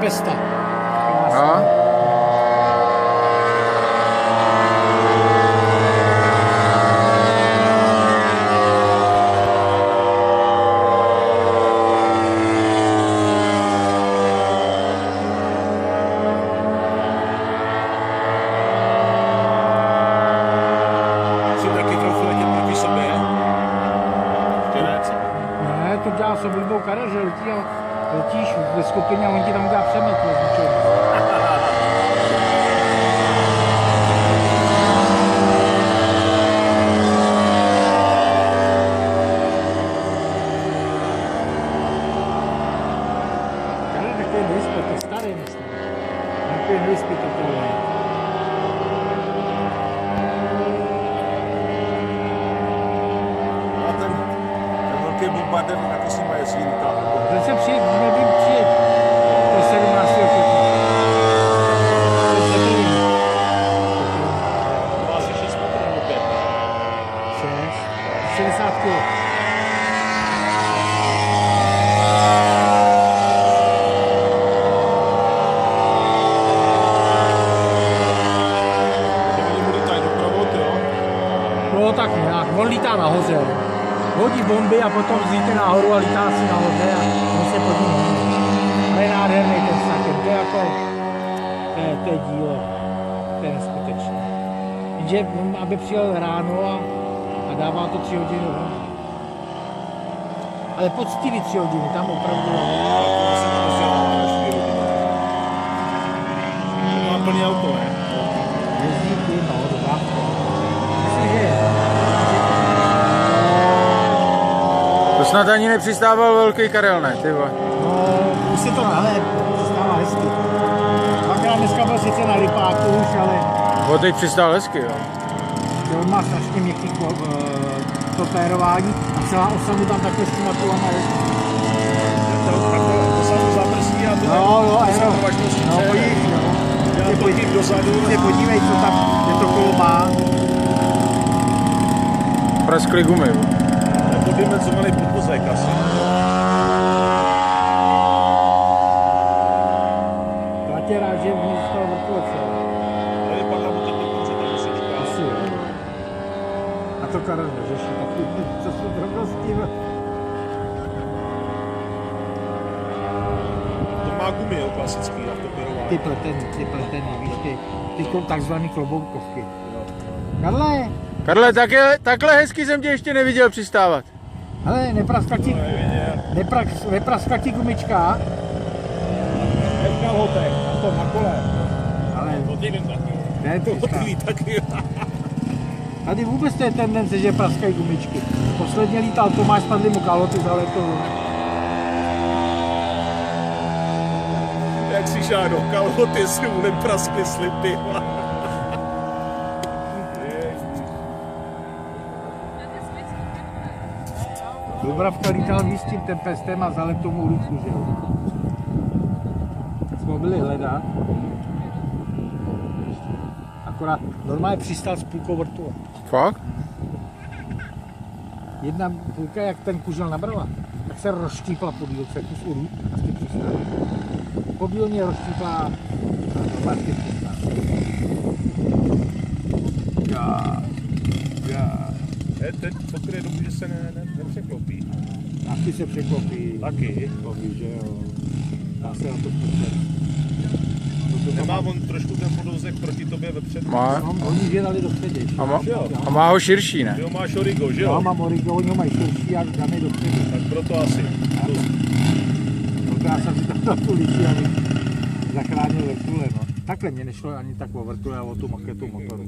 Cresta. No. Ne, to dělá s oblibou Karel, že letíš ve skupině a on ti tam udělá přemet. Karel takový nevyspět, to starý myslím. Takový nevyspětatelný. Bombarder taky si má jezdí Ten se měl by přijet do 17. května. To asi 6 metrů nebo 5. 60 kg. Oni mu lítají dopravou, jo? No tak nějak, on lítá nahoře. Hodí bomby a potom zlítne nahoru a lítá si nahoře a on se pod ním hodí. Ale je nádherný ten snakem, to je jako, to je dílo, to je neskutečné. Jenže on, aby přijel ráno a dává to 3 hodiny dohromady. Ale poctivý 3 hodiny, tam opravdu To má plný auto, ne? jezdí ty, no, dodávka. Myslím, že To snad ani nepřistával velký Karel, ne, ty vole. no, už si to nalep, stává hezky. Dvakrát dneska byl sice na rypáku už, ale O, teď přistál hezky, jo. on má strašně měkký topérování a celá osa mu tam takhle s těma tulama je. To se mu zabrzdí a to No, to se ano. mu važnosti No, pojď, no. dělá toky dozadu. Se podívej, co tam, kde to kolo má. Praskly gumy, jo. Poddimenzovaný podvozek asi. Já tě rád, že v ní zůstal vrtulec. Ale vypadá mu to dokonce ta nosička. Asi jo. A to Karel neřeší taky, co jsou drobnosti. To má gumy, jo, klasický autopirování. Ty pletený, víš, ty takzvaný kloboukovky. Karle, Karle, takhle hezky jsem tě ještě neviděl přistávat. hele, nepraskla ti gumička, Hnedka hotek, na tom, na kole. ale Odjevím taky. ne, To odjevím taky. tady vůbec to je tendence, že praskají gumičky. Posledně lítal Tomáš, spadly mu kalhoty za letou. Jak si žádou kalhoty, si mu nepraskly slipy. Dubravka lítal víc tím tempestem a zalep tomu ruku, že jo. Jsme byli hledat. Akorát normálně přistál s půlkou vrtule. Fakt? Jedna půlka, jak ten kužel nabrala, tak se rozštípla po dílce, kus urů a s tím přistál. Po dílně rozštípla a normálně přistál. Teď fokr je dobrý, že se nepřeklopí. Taky se překlopí. Taky. Poví, že jo. Dá se na to spočet. Nemá on trošku ten podvozek proti tobě vepředu? Má. No, oni vědali do středě. A má ho širší, ne? Ty ho máš origo, že Já jo? mám origo, oni ho mají širší a daný do středu. Tak proto asi. Proto já jsem si tam dal tu liči, abych zachránil vrtule, no. Takhle mě nešlo ani tak o vrtule, ale o tu maketu motoru.